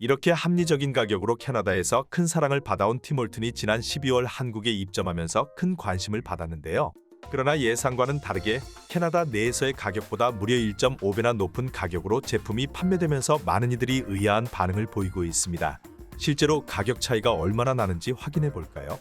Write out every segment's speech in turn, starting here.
이렇게 합리적인 가격으로 캐나다에서 큰 사랑을 받아온 팀홀튼이 지난 12월 한국에 입점하면서 큰 관심을 받았는데요. 그러나 예상과는 다르게 캐나다 내에서의 가격보다 무려 1.5배나 높은 가격으로 제품이 판매되면서 많은 이들이 의아한 반응을 보이고 있습니다. 실제로 가격 차이가 얼마나 나는지 확인해 볼까요?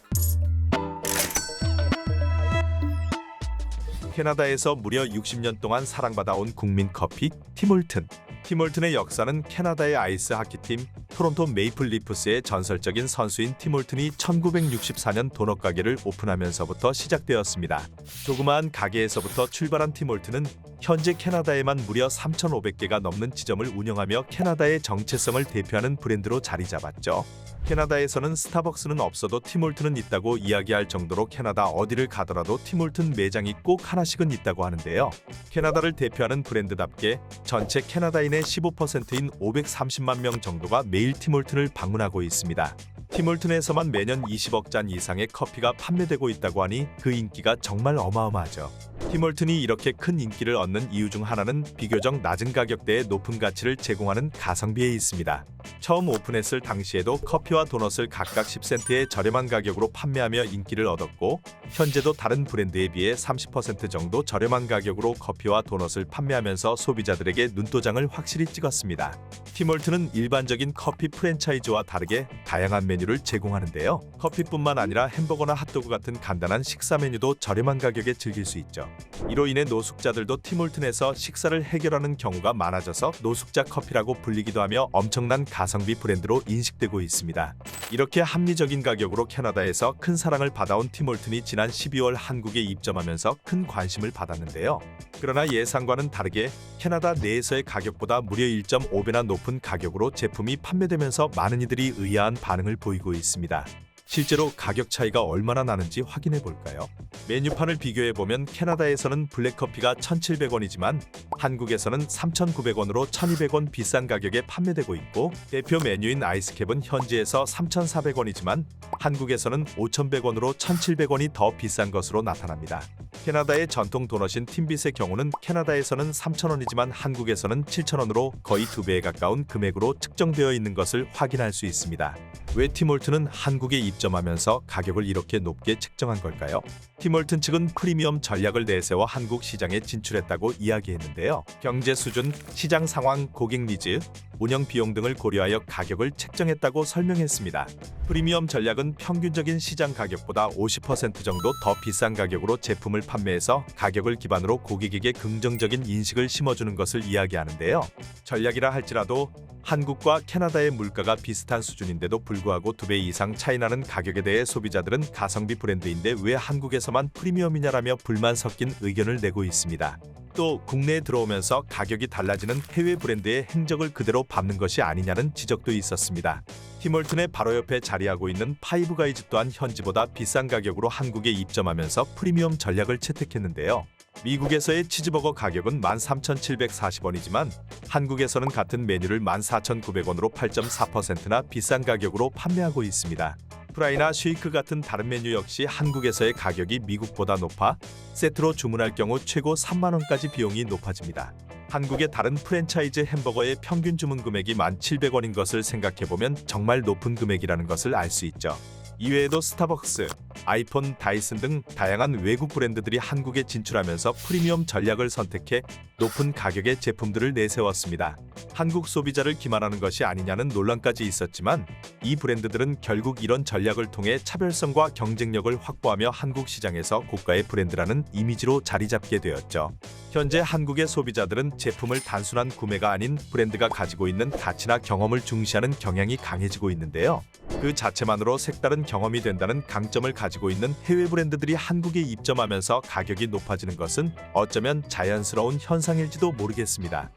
캐나다에서 무려 60년 동안 사랑받아온 국민 커피 팀홀튼. 팀홀튼의 역사는 캐나다의 아이스 하키팀 토론토 메이플 리프스의 전설적인 선수인 팀홀튼이 1964년 도넛 가게를 오픈하면서부터 시작되었습니다. 조그마한 가게에서부터 출발한 팀홀튼은 현재 캐나다에만 무려 3,500개가 넘는 지점을 운영하며 캐나다의 정체성을 대표하는 브랜드로 자리 잡았죠. 캐나다에서는 스타벅스는 없어도 팀홀튼은 있다고 이야기할 정도로 캐나다 어디를 가더라도 팀홀튼 매장이 꼭 하나씩은 있다고 하는데요. 캐나다를 대표하는 브랜드답게 전체 캐나다인의 15%인 530만 명 정도가 매일 팀홀튼을 방문하고 있습니다. 팀홀튼에서만 매년 20억 잔 이상의 커피가 판매되고 있다고 하니 그 인기가 정말 어마어마하죠. 팀홀튼이 이렇게 큰 인기를 얻는 이유 중 하나는 비교적 낮은 가격대에 높은 가치를 제공하는 가성비에 있습니다. 처음 오픈했을 당시에도 커피와 도넛을 각각 10센트의 저렴한 가격으로 판매하며 인기를 얻었고 현재도 다른 브랜드에 비해 30% 정도 저렴한 가격으로 커피와 도넛을 판매하면서 소비자들에게 눈도장을 확실히 찍었습니다. 팀홀튼은 일반적인 커피 프랜차이즈와 다르게 다양한 메뉴를 제공하는데요. 커피뿐만 아니라 햄버거나 핫도그 같은 간단한 식사 메뉴도 저렴한 가격에 즐길 수 있죠. 이로 인해 노숙자들도 팀홀튼에서 식사를 해결하는 경우가 많아져서 노숙자 커피라고 불리기도 하며 엄청난 가성비 브랜드로 인식되고 있습니다. 이렇게 합리적인 가격으로 캐나다에서 큰 사랑을 받아온 팀홀튼이 지난 12월 한국에 입점하면서 큰 관심을 받았는데요. 그러나 예상과는 다르게 캐나다 내에서의 가격보다 무려 1.5배나 높은 가격으로 제품이 판매되면서 많은 이들이 의아한 반응을 보이고 있습니다. 실제로 가격 차이가 얼마나 나는지 확인해 볼까요? 메뉴판을 비교해보면 캐나다에서는 블랙커피가 1,700원이지만 한국에서는 3,900원으로 1,200원 비싼 가격에 판매되고 있고 대표 메뉴인 아이스캡은 현지에서 3,400원이지만 한국에서는 5,100원으로 1,700원이 더 비싼 것으로 나타납니다. 캐나다의 전통 도넛인 팀빗의 경우는 캐나다에서는 3,000원이지만 한국에서는 7,000원으로 거의 2배에 가까운 금액으로 측정되어 있는 것을 확인할 수 있습니다. 왜 팀홀튼은 한국에 입점하면서 가격을 이렇게 높게 책정한 걸까요? 팀홀튼 측은 프리미엄 전략을 내세워 한국 시장에 진출했다고 이야기했는데요. 경제 수준, 시장 상황, 고객 니즈, 운영 비용 등을 고려하여 가격을 책정했다고 설명했습니다. 프리미엄 전략은 평균적인 시장 가격보다 50% 정도 더 비싼 가격으로 제품을 판매해서 가격을 기반으로 고객에게 긍정적인 인식을 심어주는 것을 이야기하는데요. 전략이라 할지라도 한국과 캐나다의 물가가 비슷한 수준인데도 불구하고 2배 이상 차이나는 가격에 대해 소비자들은 가성비 브랜드인데 왜 한국에서만 프리미엄이냐라며 불만 섞인 의견을 내고 있습니다. 또 국내에 들어오면서 가격이 달라지는 해외 브랜드의 행적을 그대로 밟는 것이 아니냐는 지적도 있었습니다. 팀홀튼의 바로 옆에 자리하고 있는 파이브가이즈 또한 현지보다 비싼 가격으로 한국에 입점하면서 프리미엄 전략을 채택했는데요. 미국에서의 치즈버거 가격은 13,740원이지만 한국에서는 같은 메뉴를 14,900원으로 8.4%나 비싼 가격으로 판매하고 있습니다. 프라이나 쉐이크 같은 다른 메뉴 역시 한국에서의 가격이 미국보다 높아 세트로 주문할 경우 최고 3만 원까지 비용이 높아집니다. 한국의 다른 프랜차이즈 햄버거의 평균 주문 금액이 1,700원인 것을 생각해보면 정말 높은 금액이라는 것을 알 수 있죠. 이외에도 스타벅스, 아이폰, 다이슨 등 다양한 외국 브랜드들이 한국에 진출하면서 프리미엄 전략을 선택해 높은 가격의 제품들을 내세웠습니다. 한국 소비자를 기만하는 것이 아니냐는 논란까지 있었지만 이 브랜드들은 결국 이런 전략을 통해 차별성과 경쟁력을 확보하며 한국 시장에서 고가의 브랜드라는 이미지로 자리 잡게 되었죠. 현재 한국의 소비자들은 제품을 단순한 구매가 아닌 브랜드가 가지고 있는 가치나 경험을 중시하는 경향이 강해지고 있는데요. 그 자체만으로 색다른 경험이 된다는 강점을 가지고 있는 해외 브랜드들이 한국에 입점하면서 가격이 높아지는 것은 어쩌면 자연스러운 현상일지도 모르겠습니다.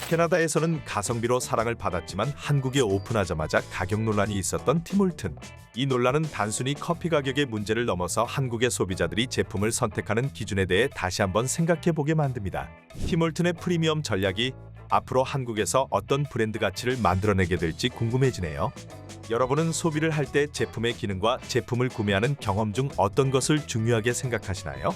캐나다에서는 가성비로 사랑을 받았지만 한국에 오픈하자마자 가격 논란이 있었던 팀홀튼. 이 논란은 단순히 커피 가격의 문제를 넘어서 한국의 소비자들이 제품을 선택하는 기준에 대해 다시 한번 생각해보게 만듭니다. 팀홀튼의 프리미엄 전략이 앞으로 한국에서 어떤 브랜드 가치를 만들어내게 될지 궁금해지네요. 여러분은 소비를 할 때 제품의 기능과 제품을 구매하는 경험 중 어떤 것을 중요하게 생각하시나요?